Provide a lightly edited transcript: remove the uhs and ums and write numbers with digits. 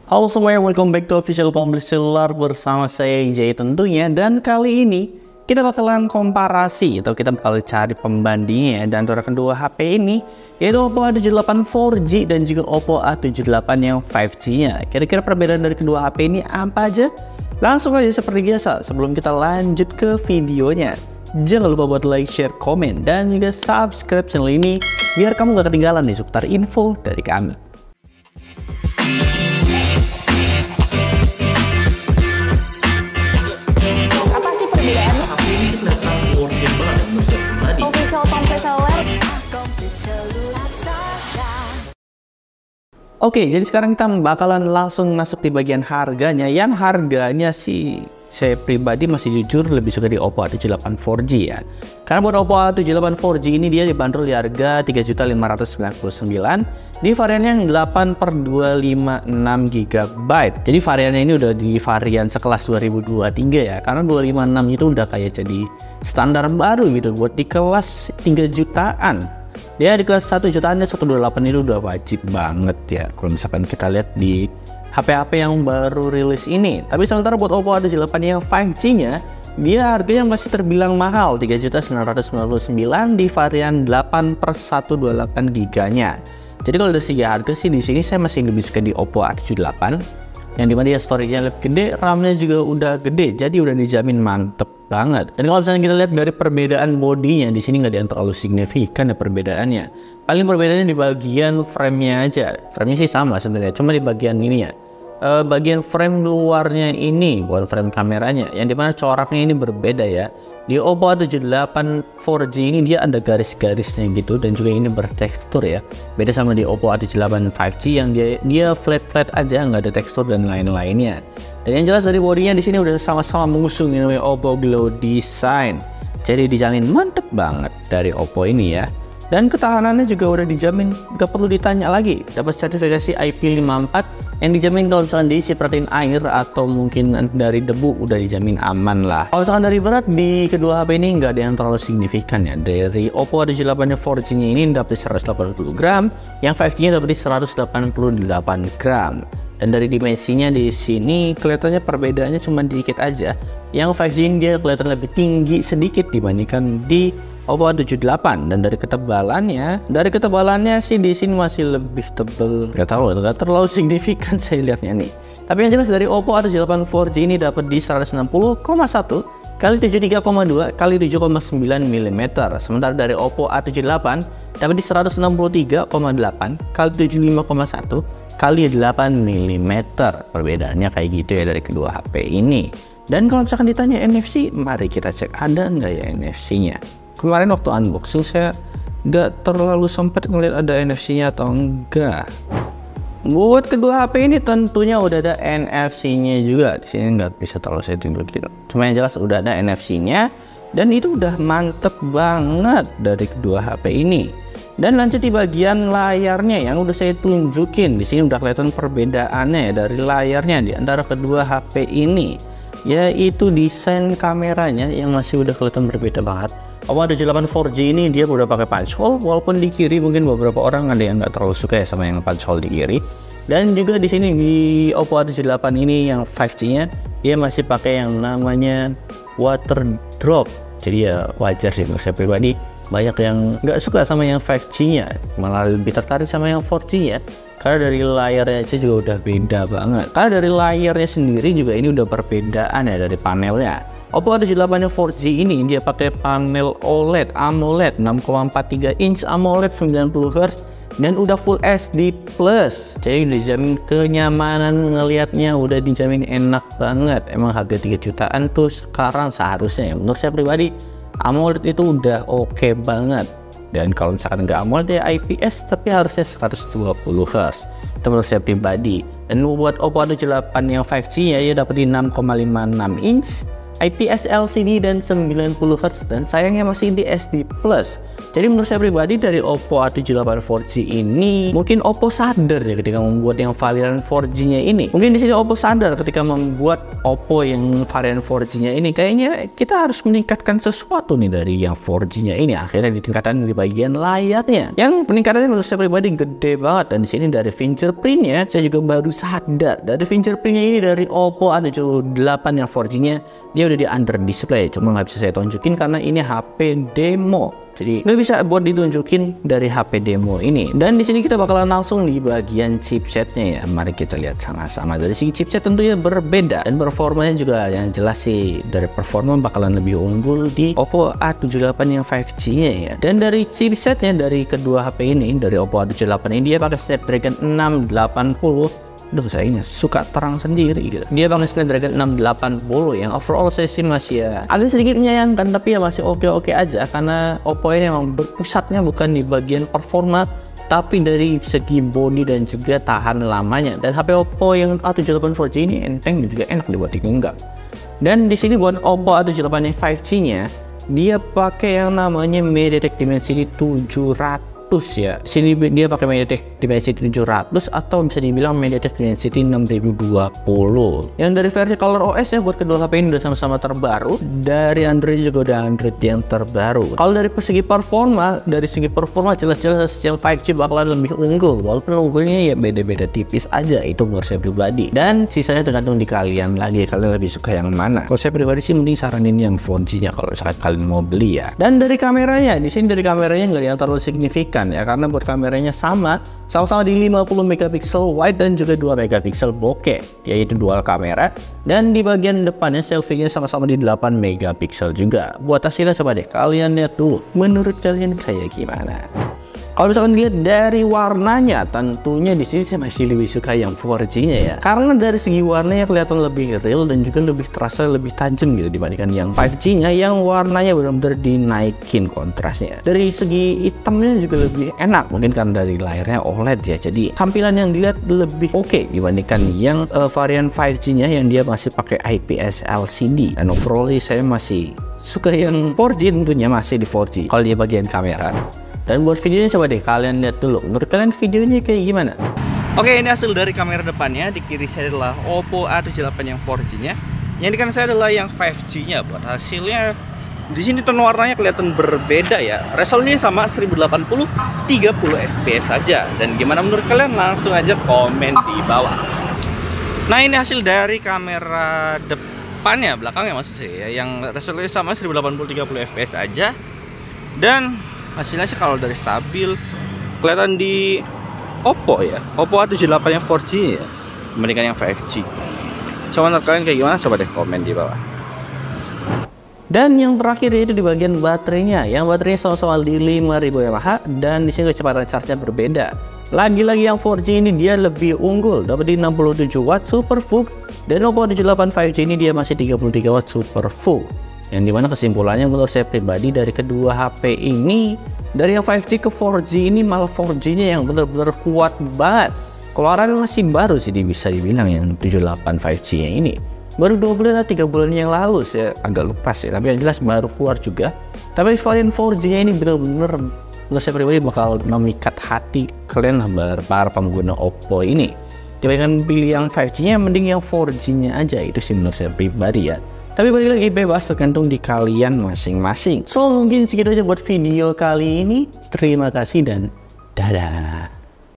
Halo semuanya, welcome back to Official Pembeli Seluler bersama saya Jay tentunya. Dan kali ini kita bakalan komparasi atau kita bakal cari pembandingnya dan antara kedua HP ini, yaitu Oppo A78 4G dan juga Oppo A78 yang 5G nya. Kira-kira perbedaan dari kedua HP ini apa aja? Langsung aja seperti biasa, sebelum kita lanjut ke videonya, jangan lupa buat like, share, komen, dan juga subscribe channel ini biar kamu gak ketinggalan nih seputar info dari kami. Oke, jadi sekarang kita bakalan langsung masuk di bagian harganya. Yang harganya sih saya pribadi masih jujur lebih suka di Oppo A78 4G ya. Karena buat Oppo A78 4G ini dia dibanderol di harga 3.599 di varian yang 8/256 GB. Jadi variannya ini udah di varian sekelas 2023 ya. Karena 256 itu udah kayak jadi standar baru gitu buat di kelas 3 jutaan. Dia di kelas 1 jutaannya 128 itu udah wajib banget ya kalau misalkan kita lihat di HP-HP yang baru rilis ini. Tapi sementara buat Oppo A78 yang 5G nya dia harganya masih terbilang mahal, 3.999 di varian 8/128 GB nya. Jadi kalau dari segi harga sih di sini saya masih lebih suka di Oppo A78 yang dimana dia storage-nya lebih gede, RAM-nya juga udah gede, jadi udah dijamin mantep banget. Dan kalau misalnya kita lihat dari perbedaan bodinya, di sini nggak ada yang terlalu signifikan ya perbedaannya. Paling perbedaannya di bagian frame-nya aja. Frame-nya sih sama sebenarnya, cuma di bagian ini ya. Bagian frame luarnya ini, bukan frame kameranya, yang dimana coraknya ini berbeda ya. Di Oppo A78 4G ini dia ada garis-garisnya gitu dan juga ini bertekstur ya. Beda sama di Oppo A78 5G yang dia flat-flat aja, nggak ada tekstur dan lain-lainnya. Dan yang jelas dari bodinya di sini udah sama-sama mengusung yang namanya Oppo Glow Design. Jadi dijamin mantep banget dari Oppo ini ya. Dan ketahanannya juga udah dijamin, gak perlu ditanya lagi. Dapat sertifikasi IP54 yang dijamin kalau misalkan dicipratin air atau mungkin dari debu udah dijamin aman lah. Kalau misalkan dari berat di kedua HP ini nggak ada yang terlalu signifikan ya. Dari Oppo A78 4G nya ini dapat 180 gram, yang 5G nya dapat 188 gram. Dan dari dimensinya di sini kelihatannya perbedaannya cuma dikit aja. Yang 5G ini dia kelihatan lebih tinggi sedikit dibandingkan di Oppo A78. Dan dari ketebalannya sih di sini masih lebih tebel. Gak terlalu signifikan saya lihatnya nih. Tapi yang jelas dari Oppo A78 4G ini dapat di 160,1 kali 73,2 kali 7,9 mm. Sementara dari Oppo A78 dapat di 163,8 kali 75,1 kali 8 mm. Perbedaannya kayak gitu ya dari kedua HP ini. Dan kalau misalkan ditanya NFC, mari kita cek ada nggak ya NFC-nya. Kemarin waktu unboxing saya nggak terlalu sempat ngeliat ada NFC-nya atau enggak. Buat kedua HP ini tentunya udah ada NFC-nya juga. Di sini nggak bisa terlalu saya tunjukin. Cuma yang jelas udah ada NFC-nya dan itu udah mantep banget dari kedua HP ini. Dan lanjut di bagian layarnya yang udah saya tunjukin. Di sini udah kelihatan perbedaannya dari layarnya di antara kedua HP ini, yaitu desain kameranya yang masih udah kelihatan berbeda banget. Oppo A78 4G ini dia udah pakai punch hole, walaupun di kiri mungkin beberapa orang ada yang nggak terlalu suka ya sama yang punch hole di kiri. Dan juga di sini di Oppo A78 ini yang 5G-nya dia masih pakai yang namanya water drop. Jadi ya wajar sih menurut saya pribadi. Banyak yang nggak suka sama yang 5G-nya, malah lebih tertarik sama yang 4G-nya. Karena dari layarnya aja juga udah beda banget. Karena dari layarnya sendiri juga ini udah perbedaan ya dari panelnya. Oppo A78 4G ini dia pakai panel OLED AMOLED 6,43 inch AMOLED 90Hz dan udah Full HD Plus. Jadi udah dijamin kenyamanan ngelihatnya, udah dijamin enak banget. Emang harga 3 jutaan tuh sekarang seharusnya ya, menurut saya pribadi AMOLED itu udah oke banget. Dan kalau misalkan nggak AMOLED ya IPS tapi harusnya 120Hz. Itu menurut saya pribadi. Dan buat Oppo A78 yang 5G ya dapat di 6,56 inch IPS LCD dan 90Hz, dan sayangnya masih di SD Plus. Jadi menurut saya pribadi dari Oppo A78 4G ini, mungkin Oppo sadar ya ketika membuat yang varian 4G-nya ini. Mungkin di sini Oppo sadar ketika membuat Oppo yang varian 4G-nya ini, kayaknya kita harus meningkatkan sesuatu nih dari yang 4G-nya ini. Akhirnya ditingkatkan di bagian layarnya, yang peningkatannya menurut saya pribadi gede banget. Dan di sini dari fingerprint-nya, saya juga baru sadar dari fingerprint-nya ini dari Oppo A78 yang 4G-nya, dia udah di under display, cuma nggak bisa saya tunjukin karena ini HP demo, jadi nggak bisa buat ditunjukin dari HP demo ini. Dan di sini kita bakalan langsung di bagian chipsetnya ya. Mari kita lihat sama-sama. Dari segi chipset tentunya berbeda, dan performanya juga yang jelas sih dari performa bakalan lebih unggul di Oppo A78 yang 5G-nya ya. Dan dari chipsetnya dari kedua HP ini, dari Oppo A78 ini dia pakai Snapdragon 680. Duh, saya ini suka terang sendiri gitu. Dia pakai Snapdragon 680 yang overall saya sih masih ya agak sedikit menyayangkan, tapi ya masih oke-oke aja karena Oppo ini memang berpusatnya bukan di bagian performa, tapi dari segi body dan juga tahan lamanya. Dan HP Oppo yang A78 4G ini enteng dan juga enak dibuat digenggam. Dan di sini buat Oppo A78 5G-nya, dia pakai yang namanya MediaTek Dimensity 700 ya. Di sini dia pakai MediaTek Dimensity 700 atau bisa dibilang MediaTek Dimensity 6020. Yang dari versi Color OS ya, buat kedua HP ini udah sama-sama terbaru. Dari Android juga udah Android yang terbaru. Kalau dari segi performa, jelas-jelas yang 5G bakalan lebih unggul, walaupun unggulnya ya beda-beda tipis aja, itu menurut saya pribadi. Dan sisanya tergantung di kalian lagi, kalian lebih suka yang mana. Kalau saya pribadi sih mending saranin yang 4G-nya kalau misalkan kalian mau beli ya. Dan dari kameranya, di sini dari kameranya nggak yang terlalu signifikan ya, karena buat kameranya sama-sama di 50 megapiksel wide dan juga 2 megapiksel bokeh, yaitu dual kamera. Dan di bagian depannya selfie-nya sama-sama di 8 megapiksel juga. Buat hasilnya coba deh kalian lihat dulu, menurut kalian kayak gimana? Kalau misalkan dilihat dari warnanya, tentunya di sini saya masih lebih suka yang 4G-nya ya. Karena dari segi warnanya kelihatan lebih real dan juga lebih terasa lebih tajam gitu dibandingkan yang 5G-nya yang warnanya benar-benar dinaikin kontrasnya. Dari segi hitamnya juga lebih enak, mungkin karena dari layarnya OLED ya. Jadi tampilan yang dilihat lebih oke dibandingkan yang varian 5G-nya yang dia masih pakai IPS LCD. Dan overall sih saya masih suka yang 4G, tentunya masih di 4G kalau di bagian kamera. Dan buat videonya coba deh kalian lihat dulu, menurut kalian videonya kayak gimana? Oke, ini hasil dari kamera depannya. Di kiri saya adalah Oppo A78 yang 4G-nya. Yang di kanan saya adalah yang 5G-nya. Buat hasilnya di sini tone warnanya kelihatan berbeda ya. Resolusinya sama 1080 30 fps saja. Dan gimana menurut kalian? Langsung aja komen di bawah. Nah, ini hasil dari kamera depannya, belakangnya maksud saya ya, yang resolusinya sama 1080 30 fps aja. Dan hasilnya sih kalau dari stabil kelihatan di Oppo ya, Oppo A78 yang 4G ya dibandingkan yang 5G. Coba menurut kalian kayak gimana? Coba deh komen di bawah. Dan yang terakhir yaitu di bagian baterainya, yang baterainya sama-sama di 5000 mAh dan di sini kecepatan charge-nya berbeda. Lagi-lagi yang 4G ini dia lebih unggul, dapat di 67 watt super VOOC, dan Oppo A78 5G ini dia masih 33 watt super VOOC. Yang dimana kesimpulannya menurut saya pribadi dari kedua HP ini, dari yang 5G ke 4G ini malah 4G-nya yang benar-benar kuat banget. Keluaran masih baru sih bisa dibilang yang 78 5G-nya ini. Baru 2 bulan atau 3 bulan yang lalu, saya agak lupa sih, tapi yang jelas baru keluar juga. Tapi varian 4G-nya ini benar-benar menurut saya pribadi bakal memikat hati kalian lah para pengguna Oppo ini. Dibandingkan pilih yang 5G-nya, mending yang 4G-nya aja, itu sih menurut saya pribadi ya. Tapi balik lagi bebas, tergantung di kalian masing-masing. So mungkin segitu aja buat video kali ini. Terima kasih dan dadah.